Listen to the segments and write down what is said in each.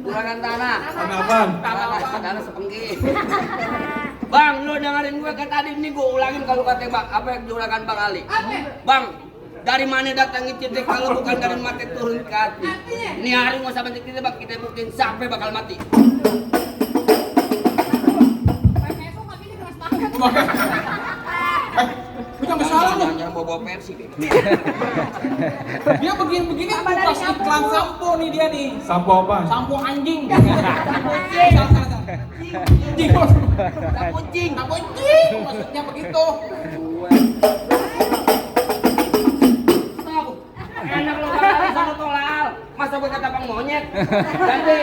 Juragan tanah. Tanah sepengki. Bang, lu dengerin gue kan tadi nih gue ulangin kalau kata Bang, apa yang juragan Bang Ali. Bang, dari mana datangin cinta kalau bukan dari mati turun ke hati. Ini hari mau sampai kita Bang, kita buktiin sampai bakal mati. Jangan salah lu. Jangan bawa versi. Dia begini-begini pas iklan sampo nih dia nih. Sampo apa? Sampo anjing. Kucing. Maksudnya begitu. Stop. Enak lo kata sama tolal. Masa gue kata Bang monyet. Ganti.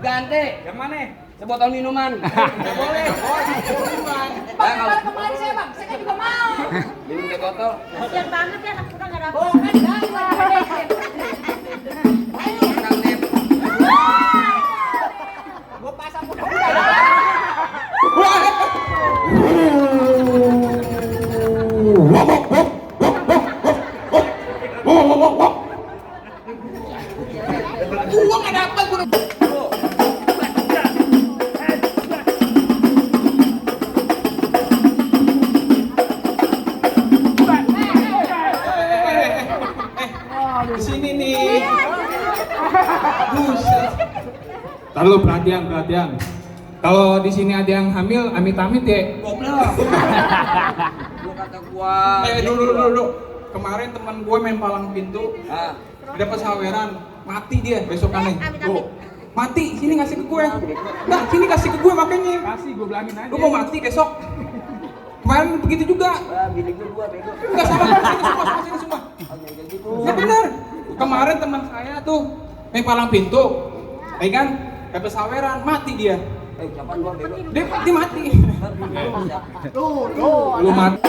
Ganti. Yang mana? Sebotol minuman. Nggak boleh. Minuman. Bang, kalau Kemarin saya bang, saya kan juga mau. minum ke botol. Kasian banget ya anak muda nggak dapet. Tenang, Nim. Gue pasang muda. Gua nggak dapat gua. Di sini nih. Buset. Taruh lu perhatian. Kalau di sini ada yang hamil, amit-amit ya. Goblok. Lu kata gua. Dulu. Kemarin teman gue main palang pintu, Ah, dapat saweran, mati dia besokannya. Amit-amit. Tuh, mati, sini kasih ke gue. Nah, sini kasih ke gue makanya. Kasih, gue bilangin aja. Lu mau mati besok. Kemarin begitu juga. bini gua bego. Enggak sama sini semua. Ya benar. Kemarin teman saya tuh main palang pintu, ya kan? Dapat saweran, mati dia. Kapan gua bego? Dia mati. Tuh. Lu mati.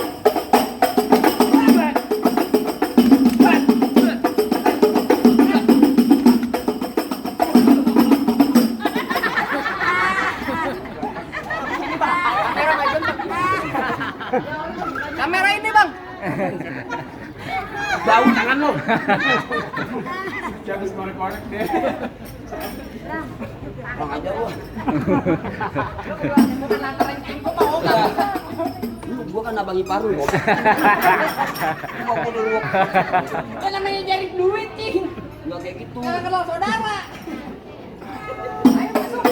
Kamera ini bang. Bau tangan lu. Jangan korek-korek deh. Bang aja lu. Bukan lantaran kengkong mau nggak? Lu gua kan abang ipar lu. Mau dulu. Kan namanya cari duit cing. Enggak kayak gitu. Kalau kenal saudara. Ayo masuk.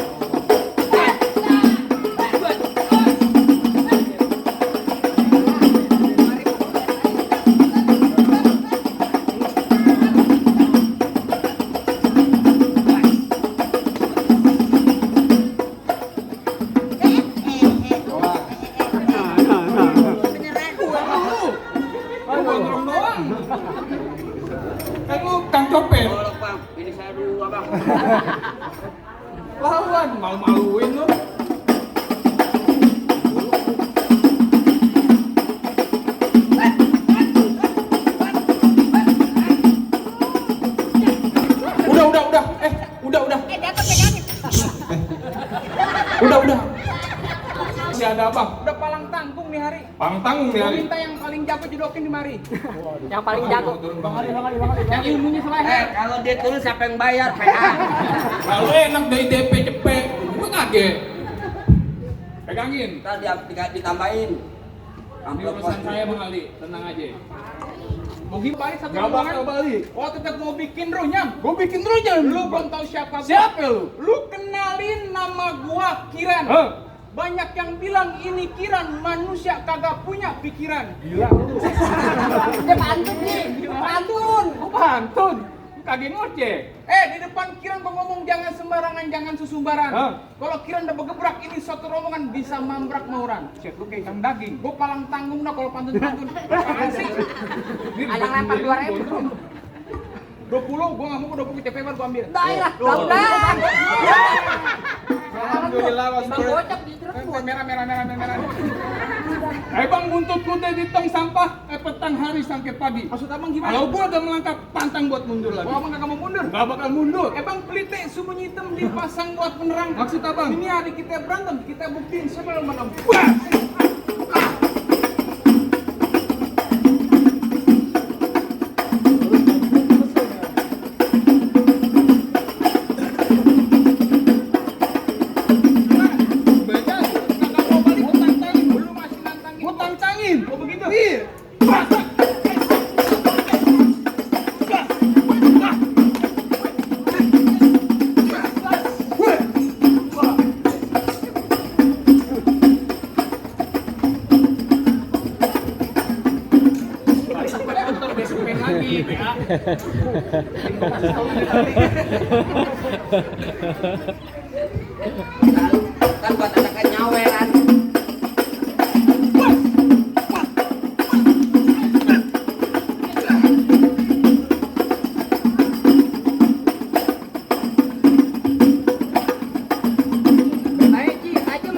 Kan lu kang copet. Golok, Bang. Ini saya dulu, Abang. Lawan, malu-maluin lu. Udah. Udah. Jatuh pegangin. Udah. Masih ada apa? Udah palang tanggung nih hari. Palang tanggung nih Gua hari. minta yang paling jago jodokin di mari. Yang paling jago. Yang ilmunya selain. Kalau dia turun siapa yang bayar? PA. Kalau enak dari DP cepet. Gua kaget. Pegangin. Ntar ditambahin. Ini Amplop urusan saya Bang Ali, tenang aja. Mau gimana satu Gak bakal balik. Oh tetap mau bikin runyam. Gua bikin runyam. Lu belum tahu siapa gua. Siapa lu? Lu kenalin nama gua Kiran. Hah? Banyak yang bilang ini Kiran manusia kagak punya pikiran. Gila lu. Dia pantun nih. Pantun. Gua pantun. Kagak ngoceh. Di depan Kiran gua ngomong jangan sembarangan, jangan susumbaran. Hah? Kalau Kiran udah bergebrak ini suatu rombongan bisa mambrak mauran. Cek lu kayak ikan daging. Gua palang tanggung dah kalau pantun-pantun. Apaan sih? Ada lempar 2.000. 20, gua nggak mau 20 CP baru gua ambil. Daerah, mudah-mudahan. Alhamdulillah, was Bang gocap di truk. merah. Bang buntut kuda di tong sampah, petang hari sampai pagi. Maksud abang gimana? Kalau gua udah melangkah pantang buat mundur lagi. Gua abang kagak mau mundur. Gak bakal mundur. Bang pelite sumber hitam dipasang buat penerang. Maksud abang? Ini hari kita berantem, kita buktiin siapa yang menang. Wah! Kan buat anaknya nyaweran. Baik, Ji, tajam.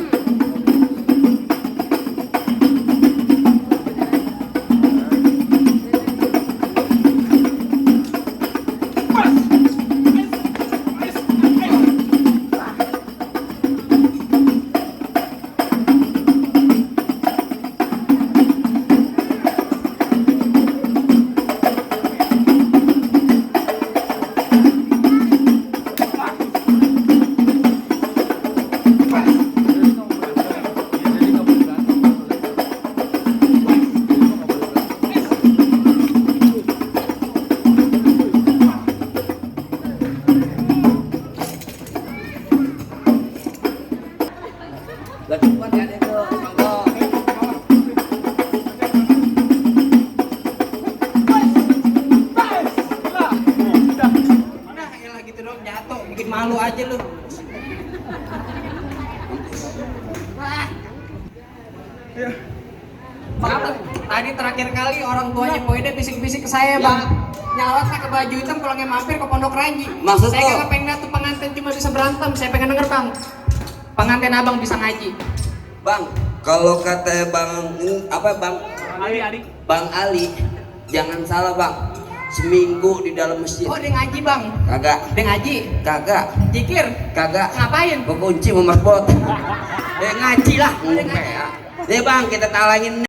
Lebih kuat ya itu, monggo. Nah, elah gitu dong jatuh, bikin malu aja lu. Bang, tadi terakhir kali orang tuanya Boyde bisik-bisik ke saya, Bang. Nyalawatnya ke baju hitam pulangnya mampir ke Pondok Ranji. Maksud saya lo? kagak pengen lihat tuh pengantin cuma bisa berantem, saya pengen denger, Bang. Pengantin abang bisa ngaji. Bang, kalau kata Bang apa Bang? Bang Ali, jangan salah Bang. Seminggu di dalam masjid. Oh, dia ngaji, Bang. Kagak, Dia ngaji. kagak, Zikir. kagak. Ngapain? Gua kunci sama marbot. Ngaji lah. Ya Bang, kita talangin